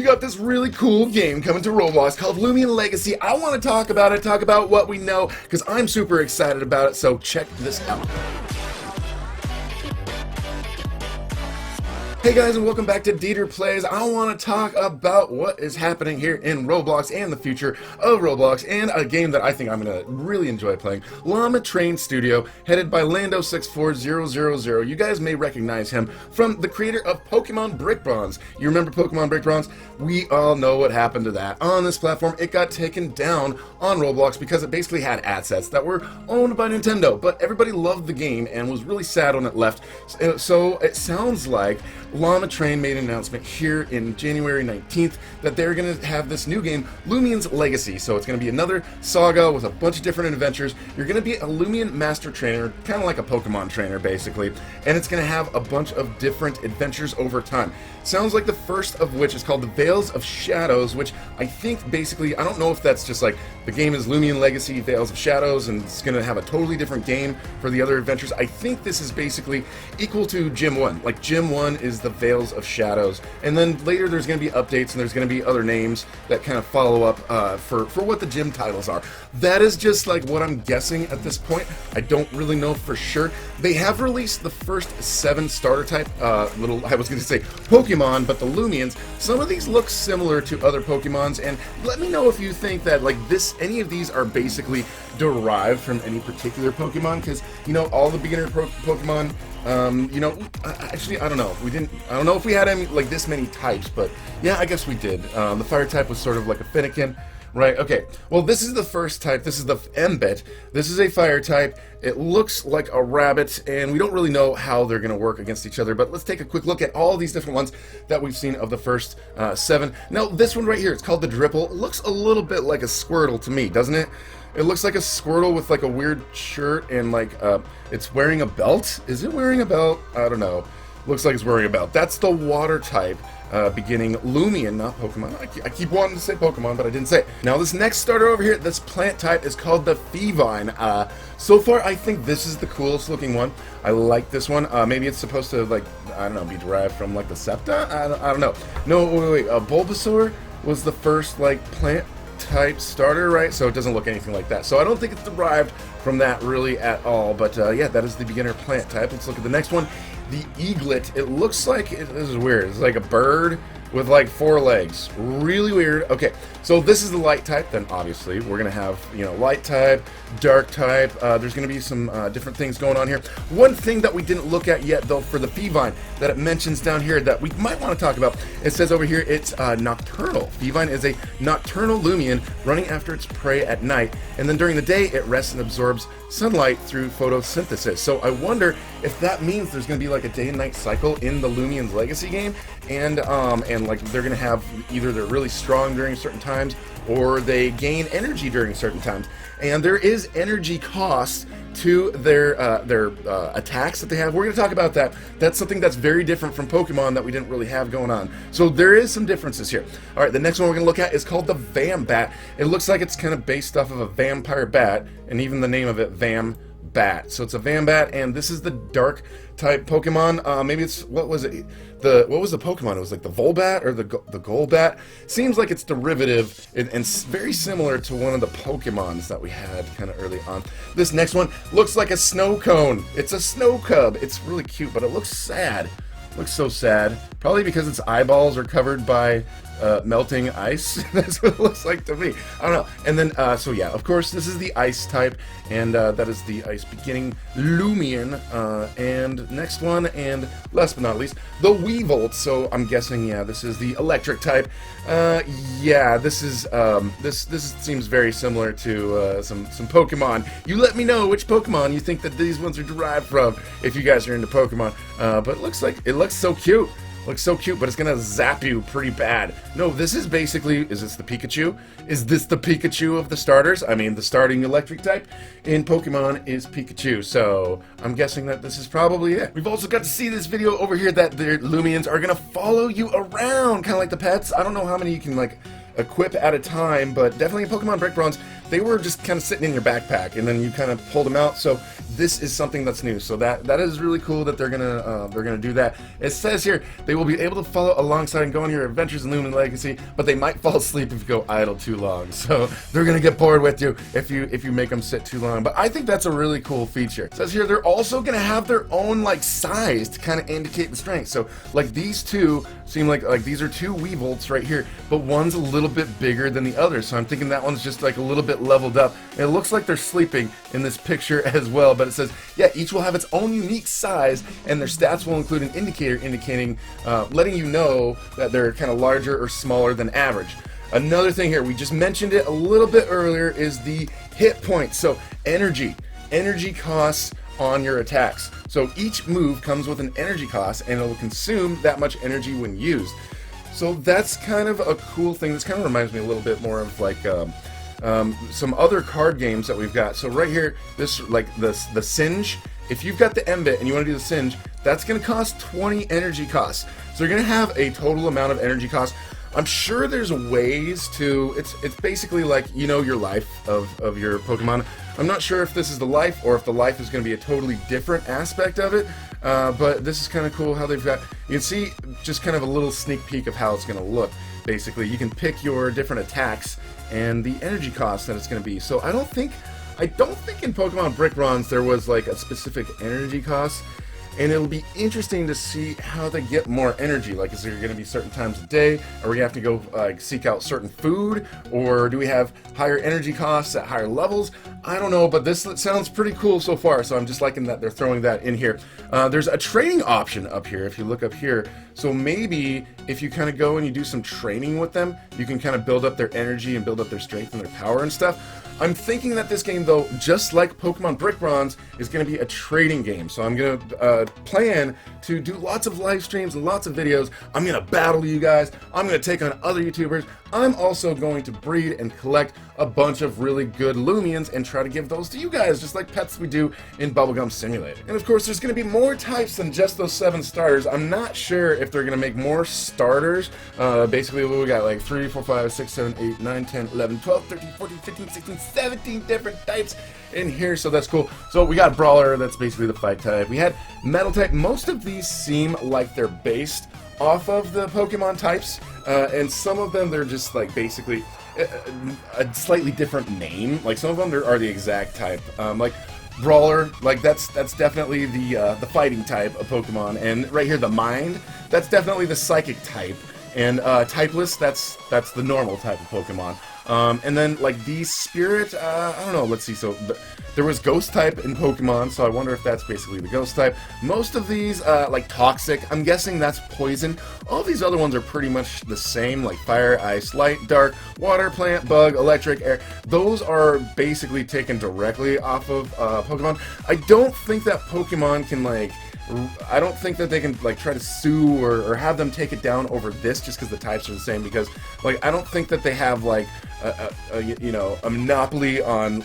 got this really cool game coming to Roblox called Loomian Legacy. I want to talk about it, talk about what we know, because I'm super excited about it, so check this out. Hey guys, and welcome back to DeeterPlays. I want to talk about what is happening here in Roblox and the future of Roblox, and a game that I think I'm going to really enjoy playing, Llama Train Studio, headed by Lando64000. You guys may recognize him from the creator of Pokemon Brick Bronze. You remember Pokemon Brick Bronze? We all know what happened to that. On this platform, it got taken down on Roblox because it basically had assets that were owned by Nintendo, but everybody loved the game and was really sad when it left. So it sounds like Llama Train made an announcement here in January 19th that they're going to have this new game, Lumian's Legacy. So it's going to be another saga with a bunch of different adventures. You're going to be a Lumian Master Trainer, kind of like a Pokemon trainer basically, and it's going to have a bunch of different adventures over time. Sounds like the first of which is called the Veils of Shadows, which I think basically, I don't know if that's just like the game is Lumian Legacy, Veils of Shadows, and it's going to have a totally different game for the other adventures. I think this is basically equal to Gym 1. Like Gym 1 is the Veils of Shadows, and then later there's going to be updates and there's going to be other names that kind of follow up for what the gym titles are. That is just like what I'm guessing at this point. I don't really know for sure. They have released the first 7 starter type I was going to say Pokemon, but the Lumians. Some of these look similar to other Pokemons, and let me know if you think that like any of these are basically derived from any particular Pokemon, because you know all the beginner Pokemon, you know, actually I don't know. I don't know if we had any like this many types, but yeah, I guess we did. The fire type was sort of like a Finnegan. Right, okay. Well, this is the first type. This is the Mbit. This is a fire type. It looks like a rabbit, and we don't really know how they're going to work against each other, but let's take a quick look at all these different ones that we've seen of the first 7. Now, this one right here, it's called the Dripple. It looks a little bit like a Squirtle to me, doesn't it? It looks like a Squirtle with like a weird shirt and like it's wearing a belt. Is it wearing a belt? I don't know. Looks like it's wearing a belt. That's the water type. Beginning Lumian, not Pokemon. I keep wanting to say Pokemon, but I didn't say it. Now this next starter over here, this plant type is called the Feevine. So far, I think this is the coolest looking one. I like this one. Maybe it's supposed to, like, I don't know, be derived from, like, the Septa? I don't know. No, wait. Bulbasaur was the first, like, plant type starter, right? So it doesn't look anything like that. So I don't think it's derived from that really at all. But, yeah, that is the beginner plant type. Let's look at the next one. The Eaglet, it looks like, this is weird, it's like a bird with like 4 legs. Really weird. Okay, so this is the light type, then obviously we're going to have, you know, light type, dark type, there's going to be some different things going on here. One thing that we didn't look at yet, though, for the Feevine, that it mentions down here that we might want to talk about, it says over here it's nocturnal. Feevine is a nocturnal Lumian running after its prey at night, and then during the day it rests and absorbs sunlight through photosynthesis. So I wonder if that means there's going to be like a day and night cycle in the Lumian's Legacy game, and like they're going to have either they're really strong during certain times or they gain energy during certain times. And there is energy cost to their attacks that they have. We're going to talk about that. That's something that's very different from Pokemon that we didn't really have going on. So there is some differences here. All right, the next one we're going to look at is called the Vambat. It looks like it's kind of based off of a vampire bat, and even the name of it, Vambat. So it's a Vambat, and this is the dark type Pokemon. Maybe it's, what was it? What was the Pokemon? It was like the Volbat or the Golbat. Seems like it's derivative and very similar to one of the Pokemons that we had kind of early on. This next one looks like a snow cone. It's a snow cub. It's really cute, but it looks sad. Looks so sad. Probably because its eyeballs are covered by melting ice. That's what it looks like to me. I don't know. And then, so yeah, of course, this is the ice type, and that is the ice beginning Lumian. And next one, and last but not least, the Weevil. So I'm guessing, yeah, this is the electric type. Yeah, this is this seems very similar to some Pokemon. You let me know which Pokemon you think that these ones are derived from if you guys are into Pokemon. But it looks so cute. Looks so cute, but it's gonna zap you pretty bad. No, this is basically, is this the Pikachu? Is this the Pikachu of the starters? I mean, the starting electric type in Pokemon is Pikachu, so I'm guessing that this is probably it. We've also got to see this video over here that the Lumians are gonna follow you around, kind of like the pets. I don't know how many you can, like, equip at a time, but definitely in Pokemon Brick Bronze, they were just kind of sitting in your backpack, and then you kind of pulled them out. So this is something that's new. So that is really cool that they're gonna do that. It says here they will be able to follow alongside and go on your adventures in Loomian Legacy, but they might fall asleep if you go idle too long. So they're gonna get bored with you if you make them sit too long. But I think that's a really cool feature. It says here they're also gonna have their own like size to kind of indicate the strength. So like these two seem like these are two Weevolts right here, but one's a little bit bigger than the other. So I'm thinking that one's just like a little bit leveled up. And it looks like they're sleeping in this picture as well, but it says, yeah, each will have its own unique size, and their stats will include an indicator indicating, letting you know that they're kind of larger or smaller than average. Another thing here, we just mentioned it a little bit earlier, is the hit points. So energy costs on your attacks. So each move comes with an energy cost, and it will consume that much energy when used. So that's kind of a cool thing. This kind of reminds me a little bit more of like some other card games that we've got. So right here, this like the Singe. If you've got the Mbit and you want to do the Singe, that's going to cost 20 energy costs. So you're going to have a total amount of energy costs. I'm sure there's ways to, it's basically like, you know, your life of your Pokemon. I'm not sure if this is the life or if the life is going to be a totally different aspect of it, but this is kind of cool how they've got, you can see just kind of a little sneak peek of how it's going to look. Basically, you can pick your different attacks and the energy cost that it's going to be. So I don't think in Pokemon Brick Bronze there was like a specific energy cost. And it'll be interesting to see how they get more energy. Like, is there going to be certain times a day? Are we going to have to go seek out certain food? Or do we have higher energy costs at higher levels? I don't know, but this sounds pretty cool so far. So I'm just liking that they're throwing that in here. There's a training option up here, if you look up here. So maybe if you kind of go and you do some training with them, you can kind of build up their energy and build up their strength and their power and stuff. I'm thinking that this game, though, just like Pokemon Brick Bronze, is going to be a trading game. So I'm going to plan to do lots of live streams and lots of videos. I'm going to battle you guys. I'm going to take on other YouTubers. I'm also going to breed and collect a bunch of really good Lumians and try to give those to you guys, just like pets we do in Bubblegum Simulator. And of course, there's going to be more types than just those 7 starters. I'm not sure if they're going to make more starters. Basically, we got like 3, 4, 5, 6, 7, 8, 9, 10, 11, 12, 13, 14, 15, 16, 17 different types in here, so that's cool. So we got Brawler, that's basically the fight type. We had Metal type. Most of these seem like they're based off of the Pokemon types, and some of them they're just like basically a slightly different name. Like some of them are the exact type. Like Brawler, like that's definitely the fighting type of Pokemon, and right here the Mind, that's definitely the psychic type, and Typeless, that's the normal type of Pokemon. And then like the Spirit, I don't know, let's see, so there was Ghost type in Pokemon, so I wonder if that's basically the Ghost type. Most of these, like Toxic, I'm guessing that's Poison. All these other ones are pretty much the same, like Fire, Ice, Light, Dark, Water, Plant, Bug, Electric, Air. Those are basically taken directly off of Pokemon. I don't think that Pokemon can like, I don't think that they can like try to sue or have them take it down over this just because the types are the same, because like I don't think that they have like you know, a monopoly on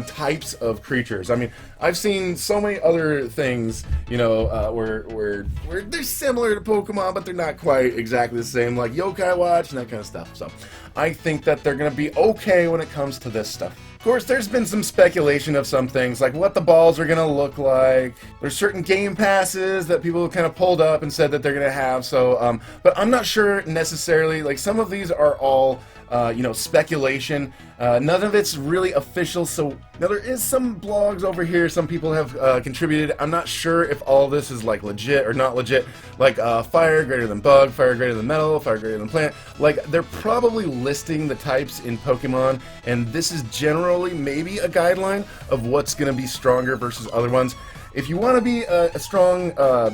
types of creatures. I mean, I've seen so many other things, you know, where they're similar to Pokemon, but they're not quite exactly the same, like Yokai Watch and that kind of stuff. So I think that they're gonna be okay when it comes to this stuff. Of course, there's been some speculation of some things, like what the balls are going to look like. There's certain game passes that people kind of pulled up and said that they're going to have, so, but I'm not sure necessarily, like some of these are all, you know, speculation. None of it's really official, so now there is some blogs over here, some people have contributed. I'm not sure if all this is like legit or not legit, like Fire greater than Bug, Fire greater than Metal, Fire greater than Plant. Like they're probably listing the types in Pokemon, and this is generally maybe a guideline of what's going to be stronger versus other ones. If you want to be a strong,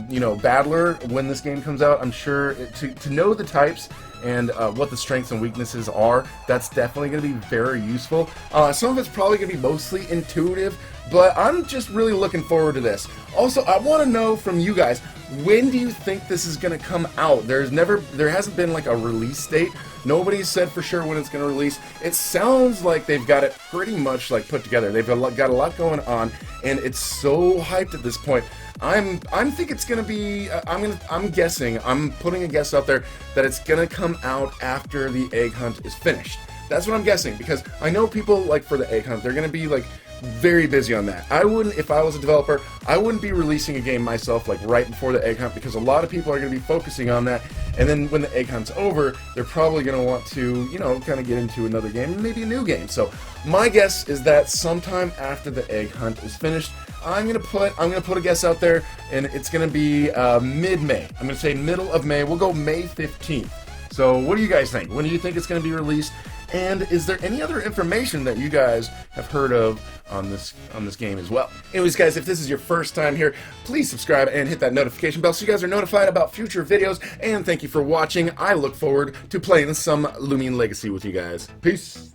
you know, battler when this game comes out, I'm sure to know the types and what the strengths and weaknesses are, that's definitely going to be very useful. Some of it's probably going to be mostly intuitive, but I'm just really looking forward to this. Also, I want to know from you guys, when do you think this is going to come out? There hasn't been like a release date. Nobody's said for sure when it's going to release. It sounds like they've got it pretty much like put together. They've got a lot going on, and it's so hyped at this point. I'm think it's gonna be. I'm guessing. I'm putting a guess out there that it's gonna come out after the egg hunt is finished. That's what I'm guessing, because I know people like for the egg hunt, they're gonna be like very busy on that. I wouldn't, if I was a developer, I wouldn't be releasing a game myself like right before the egg hunt, because a lot of people are going to be focusing on that, and then when the egg hunt's over, they're probably going to want to, you know, kind of get into another game, maybe a new game. So my guess is that sometime after the egg hunt is finished, I'm gonna put a guess out there, and it's gonna be mid-May. I'm gonna say middle of May. We'll go May 15th. So what do you guys think? When do you think it's gonna be released? And is there any other information that you guys have heard of on this game as well? Anyways, guys, if this is your first time here, please subscribe and hit that notification bell so you guys are notified about future videos. And thank you for watching. I look forward to playing some Loomian Legacy with you guys. Peace.